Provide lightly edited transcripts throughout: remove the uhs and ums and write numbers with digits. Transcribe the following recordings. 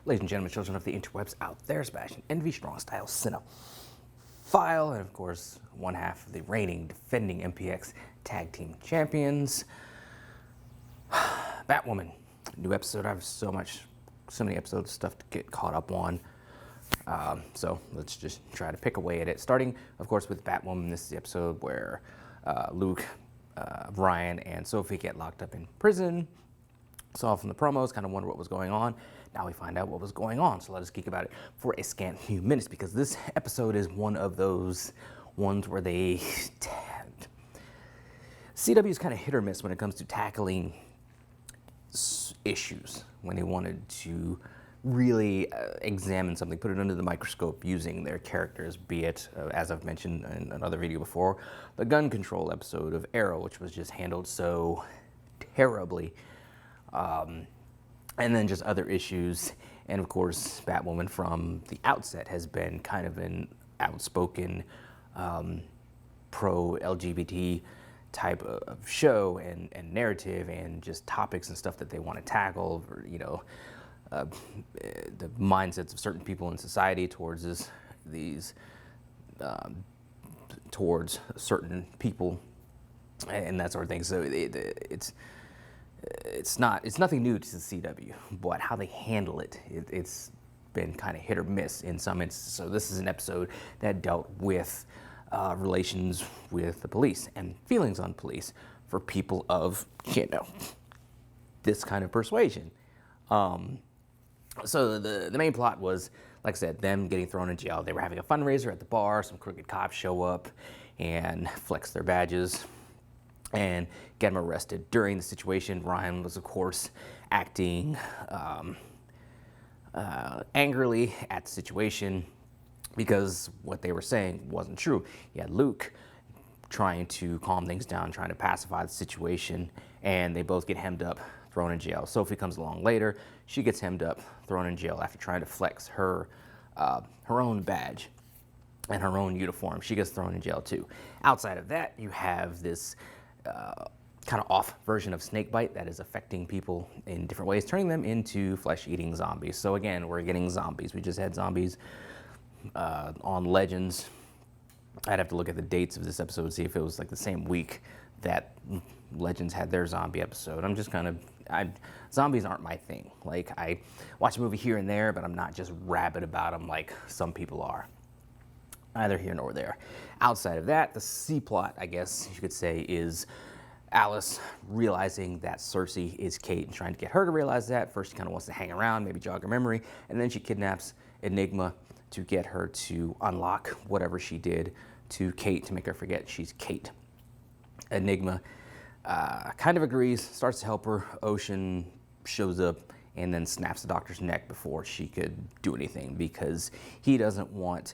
Ladies and gentlemen, children of the interwebs out there, Sebastian Envy, Strong Style Cinephile, and of course, one half of the reigning, defending MPX Tag Team Champions, Batwoman. New episode. I have so many episodes of stuff to get caught up on. So let's just try to pick away at it. Starting, of course, with Batwoman. This is the episode where Luke, Ryan, and Sophie get locked up in prison. Saw from the promos, kind of wonder what was going on. Now we find out what was going on, so let us geek about it for a scant few minutes, because this episode is one of those ones where CW is kind of hit or miss when it comes to tackling issues. When they wanted to really examine something, put it under the microscope using their characters, be it, as I've mentioned in another video before, the gun control episode of Arrow, which was just handled so terribly. And then just other issues. And of course, Batwoman from the outset has been kind of an outspoken pro-LGBT type of show and narrative and just topics and stuff that they want to tackle, or, you know, the mindsets of certain people in society towards towards certain people and that sort of thing. So it's nothing new to the CW, but how they handle it's been kind of hit or miss in some instances. So this is an episode that dealt with relations with the police and feelings on police for people of, you know, this kind of persuasion. So the main plot was, like I said, them getting thrown in jail. They were having a fundraiser at the bar. Some crooked cops show up and flex their badges and get them arrested. During the situation, Ryan was, of course, acting angrily at the situation because what they were saying wasn't true. You had Luke trying to calm things down, trying to pacify the situation, and they both get hemmed up, thrown in jail. Sophie comes along later. She gets hemmed up, thrown in jail after trying to flex her own badge and her own uniform. She gets thrown in jail too. Outside of that, you have this kind of off version of snakebite that is affecting people in different ways, turning them into flesh-eating zombies. So again, we're getting zombies. We just had zombies on Legends. I'd have to look at the dates of this episode to see if it was like the same week that Legends had their zombie episode. I'm just kind of, zombies aren't my thing. Like, I watch a movie here and there, but I'm not just rabid about them like some people are. Neither here nor there. Outside of that, the C plot, I guess you could say, is Alice realizing that Cersei is Kate and trying to get her to realize that. First, she kind of wants to hang around, maybe jog her memory, and then she kidnaps Enigma to get her to unlock whatever she did to Kate to make her forget she's Kate. Enigma kind of agrees, starts to help her. Ocean shows up and then snaps the doctor's neck before she could do anything because he doesn't want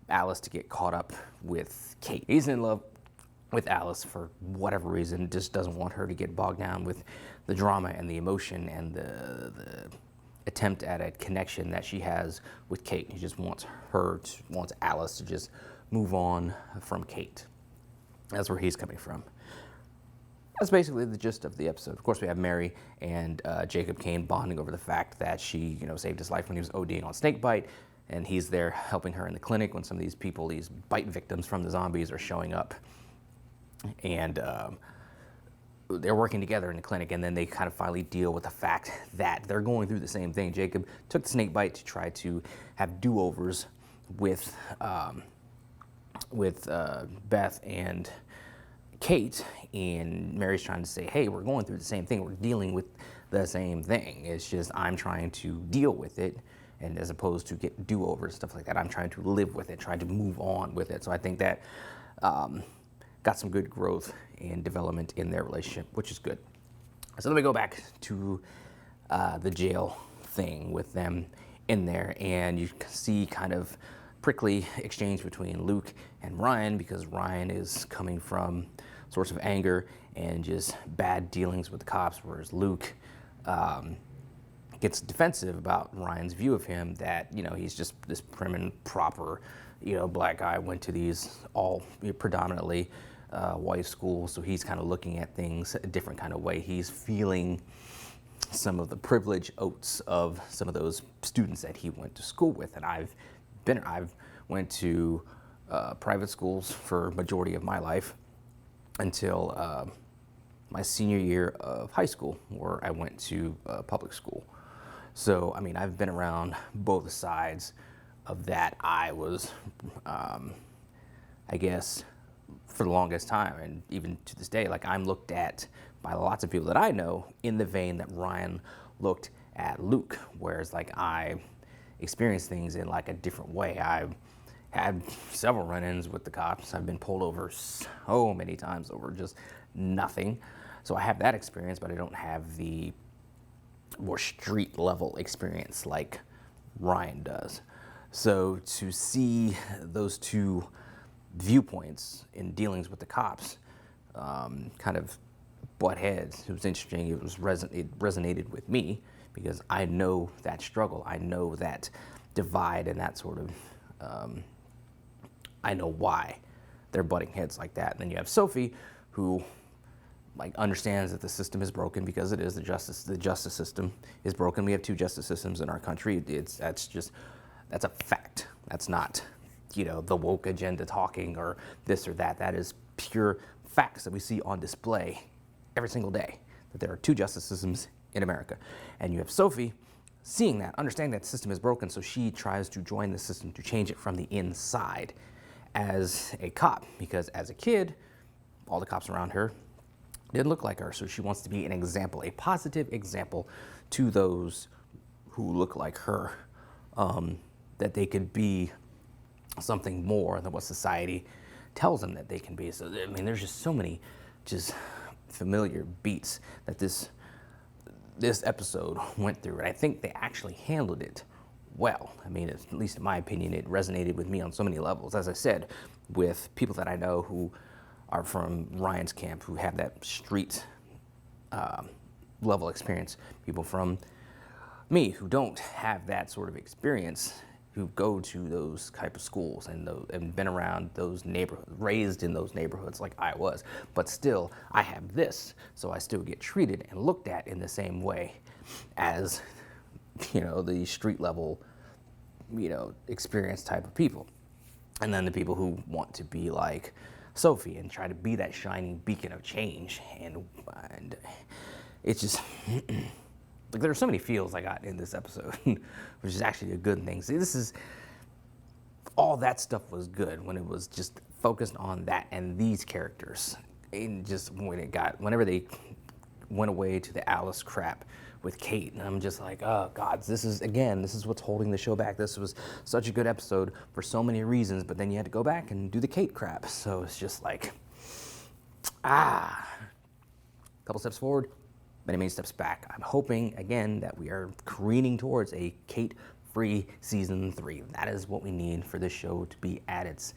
Alice to get caught up with Kate. He's in love with Alice for whatever reason, just doesn't want her to get bogged down with the drama and the emotion and the attempt at a connection that she has with Kate. He just wants Alice to just move on from Kate. That's where he's coming from. That's basically the gist of the episode. Of course, we have Mary and Jacob Kane bonding over the fact that she, saved his life when he was ODing on snakebite, and he's there helping her in the clinic when some of these people, these bite victims from the zombies, are showing up. And they're working together in the clinic, and then they kind of finally deal with the fact that they're going through the same thing. Jacob took the snake bite to try to have do-overs with Beth and Kate, and Mary's trying to say, hey, we're going through the same thing. We're dealing with the same thing. It's just I'm trying to deal with it, and as opposed to get do-overs, stuff like that, I'm trying to live with it, trying to move on with it. So I think that got some good growth and development in their relationship, which is good. So let me go back to the jail thing with them in there, and you can see kind of prickly exchange between Luke and Ryan, because Ryan is coming from source of anger and just bad dealings with the cops, whereas Luke gets defensive about Ryan's view of him, that he's just this prim and proper black guy, went to these all predominantly white schools, so he's kind of looking at things a different kind of way. He's feeling some of the privilege oats of some of those students that he went to school with. And I've went to private schools for majority of my life until my senior year of high school, where I went to public school. So, I mean, I've been around both sides of that. I was, I guess, for the longest time, and even to this day, like, I'm looked at by lots of people that I know in the vein that Ryan looked at Luke, whereas, like, I experienced things in, like, a different way. I've had several run-ins with the cops. I've been pulled over so many times over just nothing. So I have that experience, but I don't have the more street level experience like Ryan does. So to see those two viewpoints in dealings with the cops kind of butt heads, it was interesting. It resonated with me because I know that struggle. I know that divide and that sort of, I know why they're butting heads like that. And then you have Sophie, who like understands that the system is broken, because it is. The justice system is broken. We have two justice systems in our country. That's a fact. That's not, the woke agenda talking or this or that. That is pure facts that we see on display every single day, that there are two justice systems in America. And you have Sophie seeing that, understanding that the system is broken, so she tries to join the system to change it from the inside as a cop, because as a kid, all the cops around her didn't look like her. So she wants to be an example, a positive example to those who look like her, that they could be something more than what society tells them that they can be. So, I mean, there's just so many just familiar beats that this episode went through. And I think they actually handled it well. I mean, at least in my opinion, it resonated with me on so many levels. As I said, with people that I know who are from Ryan's camp, who have that street level experience, people from me who don't have that sort of experience, who go to those type of schools and been around those neighborhoods, raised in those neighborhoods like I was, but still I have this, so I still get treated and looked at in the same way as, the street level, experience type of people. And then the people who want to be like Sophie and try to be that shining beacon of change. And it's just, like, there are so many feels I got in this episode, which is actually a good thing. See, all that stuff was good when it was just focused on that and these characters. And just whenever they went away to the Alice crap with Kate, and I'm just like, oh God, this is what's holding the show back. This was such a good episode for so many reasons, but then you had to go back and do the Kate crap. So it's just like, a couple steps forward, many steps back. I'm hoping, again, that we are careening towards a Kate-free season 3. That is what we need for this show to be at its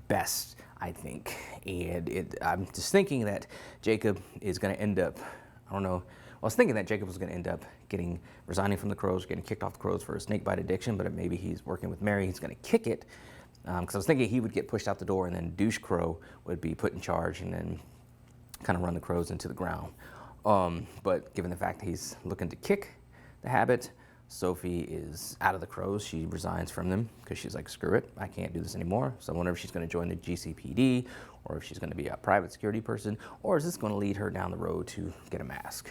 best, I think. And I'm just thinking that Jacob is going to end up, I was thinking that Jacob was going to end up resigning from the Crows, getting kicked off the Crows for a snakebite addiction, but maybe he's working with Mary. He's going to kick it, because I was thinking he would get pushed out the door and then Douche Crow would be put in charge and then kind of run the Crows into the ground. But given the fact that he's looking to kick the habit, Sophie is out of the Crows. She resigns from them because she's like, screw it, I can't do this anymore. So I wonder if she's going to join the GCPD, or if she's going to be a private security person, or is this going to lead her down the road to get a mask?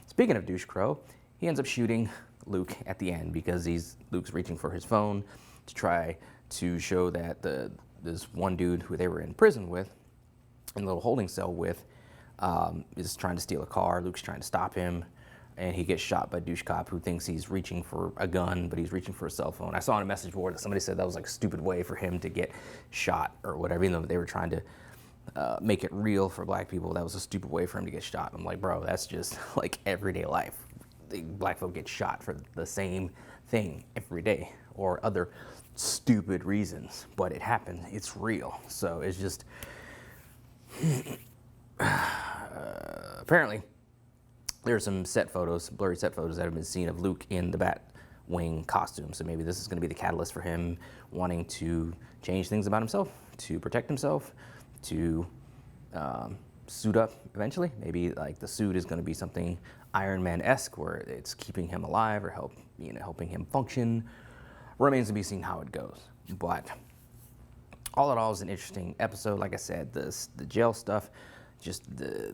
Speaking of Douche Crow, he ends up shooting Luke at the end because Luke's reaching for his phone to try to show that this one dude who they were in prison with, in a little holding cell with, is trying to steal a car. Luke's trying to stop him, and he gets shot by Douche Cop, who thinks he's reaching for a gun, but he's reaching for a cell phone. I saw on a message board that somebody said that was like a stupid way for him to get shot or whatever, even though they were trying to make it real for black people. That was a stupid way for him to get shot. I'm like, bro, that's just like everyday life. Black folk get shot for the same thing every day, or other stupid reasons, but it happens. It's real. So it's just apparently there's some blurry set photos that have been seen of Luke in the Batwing costume. So maybe this is going to be the catalyst for him wanting to change things about himself, to protect himself, to suit up eventually. Maybe like the suit is going to be something Iron Man-esque, where it's keeping him alive or helping him function. Remains to be seen how it goes. But all in all, it was an interesting episode. Like I said, the jail stuff, just the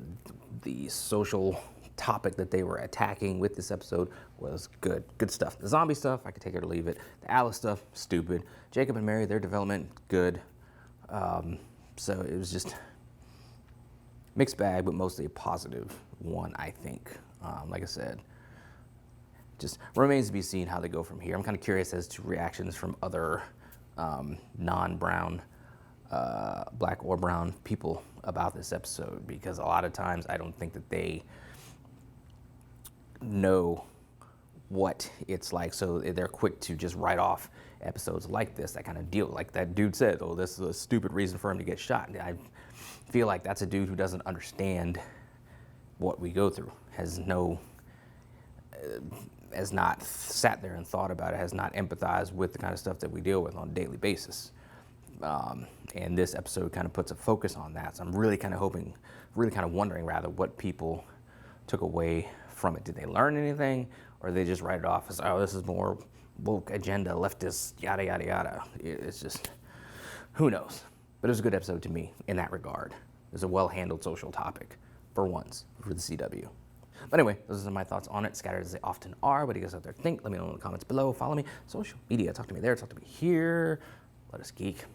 social topic that they were attacking with this episode was good stuff. The zombie stuff, I could take it or leave it. The Alice stuff, stupid. Jacob and Mary, their development, good. So it was just mixed bag, but mostly a positive one, I think. Like I said, just remains to be seen how they go from here. I'm kind of curious as to reactions from other non-brown, black or brown people about this episode, because a lot of times I don't think that they know what it's like, so they're quick to just write off episodes like this that kind of deal, like that dude said, oh, this is a stupid reason for him to get shot. And I feel like that's a dude who doesn't understand what we go through, has not sat there and thought about it, has not empathized with the kind of stuff that we deal with on a daily basis. And this episode kind of puts a focus on that. So I'm really kind of wondering rather what people took away from it. Did they learn anything, or did they just write it off as, oh, this is more woke agenda, leftist, yada, yada, yada. It's just, who knows? But it was a good episode to me in that regard. It was a well-handled social topic, for once, for the CW. But anyway, those are my thoughts on it, scattered as they often are. What do you guys out there think? Let me know in the comments below. Follow me, social media. Talk to me there, talk to me here. Let us geek.